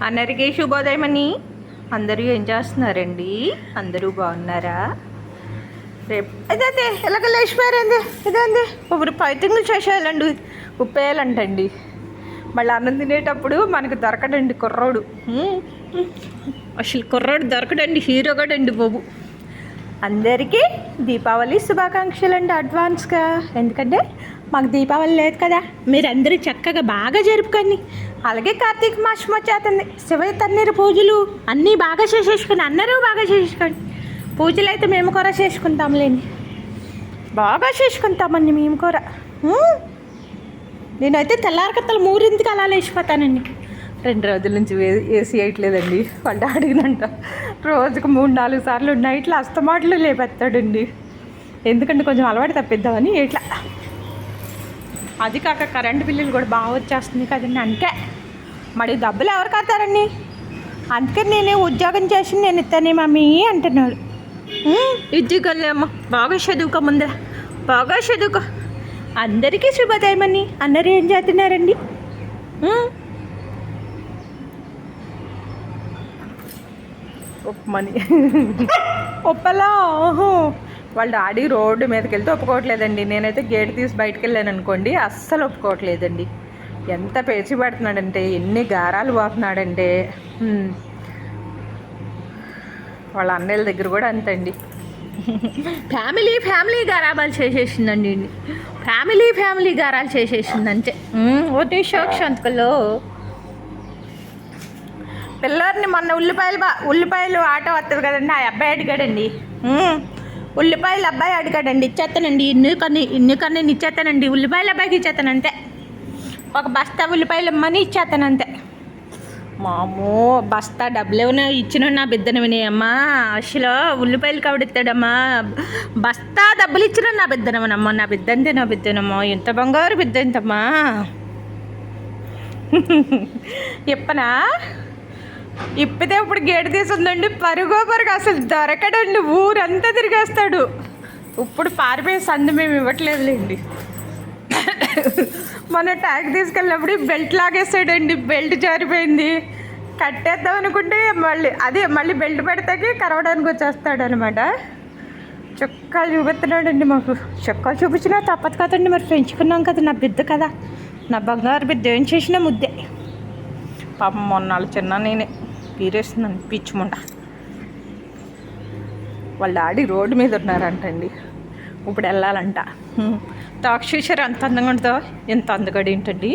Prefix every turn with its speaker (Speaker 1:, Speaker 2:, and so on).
Speaker 1: అందరికీ శుభోదయమని. అందరూ ఏం చేస్తున్నారండి? అందరూ బాగున్నారా? రేపు అదే ఎలాగ లేచిపోయారండి. ఇదండి ఒకరు పైతింగులు చేసేయాలండి, ఉప్పేయాలంటండి. మళ్ళీ అన్నం తినేటప్పుడు మనకు దొరకడండి కుర్రోడు. అసలు కుర్రోడు దొరకడండి, హీరో కూడా అండి బాబు. అందరికీ దీపావళి శుభాకాంక్షలు అండి అడ్వాన్స్గా. ఎందుకంటే మాకు దీపావళి లేదు కదా, మీరందరూ చక్కగా బాగా జరుపుకోండి. అలాగే కార్తీక మాసం వచ్చేస్తుంది, శివ తన్నీరు పూజలు అన్నీ బాగా చేసేసుకొని అందరూ బాగా చేసేసుకోండి. పూజలు అయితే మేము కూడా చేసుకుంటాంలేండి, బాగా చేసుకుంటామండి మేము కూడా. నేనైతే తెల్లారకత్తలు మూరింటికి అలా లేచిపోతానండి. 2 రోజుల నుంచి ఏసీ వేయట్లేదండి. వాళ్ళు అడిగినంట రోజుకు 3-4 సార్లు నైట్లు అస్తమాటలు లేపెత్తాడండి. ఎందుకంటే కొంచెం అలవాటు తప్పిద్దామని ఇట్లా. అది కాక కరెంటు బిల్లులు కూడా బాగా వచ్చేస్తుంది కదండి. అందుకే మరి డబ్బులు ఎవరు కడతారండి? అందుకని నేను ఉద్యోగం చేసి నేను ఇస్తానే మమ్మీ అంటున్నాడు. ఉద్యోగాలేమ్మా, బాగా చదువుకో, ముందర బాగా చదువుకో. అందరికీ శుభోదయమని. అందరూ ఏం చేస్తున్నారండి? ఉప్మని ఉప్పలా. వాళ్ళ డాడీ రోడ్డు మీదకి వెళ్తే ఒప్పుకోవట్లేదండి. నేనైతే గేట్ తీసి బయటకు వెళ్ళాను అనుకోండి, అస్సలు ఒప్పుకోవట్లేదండి. ఎంత పేచి పడుతున్నాడంటే, ఎన్ని గారాలు పోతున్నాడంటే. వాళ్ళ అన్నయ్యల దగ్గర కూడా అంతండి. ఫ్యామిలీ గారాబాలు చేసేసిందండి. ఫ్యామిలీ గారాలు చేసేసింది అంతే. ఒకటి షోక్ సంతకలో పిల్లర్ని మొన్న ఉల్లిపాయలు ఆటో వస్తుంది కదండి, ఆ అబ్బాయి అడిగాడండి. ఉల్లిపాయలు అబ్బాయి అడిగాడండి, ఇచ్చేస్తానండి. ఇన్ని కన్నీ ఇచ్చేస్తానండి. ఉల్లిపాయలు అబ్బాయికి ఇచ్చేస్తాను అంతే. ఒక బస్తా ఉల్లిపాయలు ఇమ్మని ఇచ్చేస్తాను అంతే. మామూ బస్తా డబ్బులు ఏమైనా ఇచ్చిన నా బిడ్డను వినేయమ్మా. అసలు ఉల్లిపాయలు కవడిస్తాడమ్మా. బస్తా డబ్బులు ఇచ్చిన నా బిడ్డనమ్మా. నా బిడ్డనమ్మా. ఎంత బంగారు బిడ్డ ఎంతమ్మా. చెప్పనా? ఇప్పితే ఇప్పుడు గేటు తీసుందండి, పరుగు అసలు దొరకడండి. ఊరంతా తిరిగేస్తాడు. ఇప్పుడు పారిపోయే సందు మేము ఇవ్వట్లేదులేండి. మన ట్యాగ్ తీసుకెళ్ళినప్పుడు బెల్ట్ లాగేస్తాడండి. బెల్ట్ జారిపోయింది, కట్టేద్దాం అనుకుంటే మళ్ళీ బెల్ట్ పెడతాకి కరవడానికి వచ్చేస్తాడు అనమాట. చొక్కాలు చూపిస్తున్నాడండి మాకు. చొక్కాలు చూపించినా తప్పదు కదండి, మరి పెంచుకున్నాం కదా, నా బిడ్డ కదా, నా బంగారు బిడ్డ. ఏం చేసినా ముద్దే. పాపం మొన్నాళ్ళు చిన్న నేనే పీరేస్తున్నాను పిచ్చుముండ. వాళ్ళ డాడీ రోడ్డు మీద ఉన్నారంటండి, ఇప్పుడు వెళ్ళాలంట. తాక్షేశ్వరి అంత అందంగా ఉంటుందో, ఎంత అందగాడు ఏంటండి.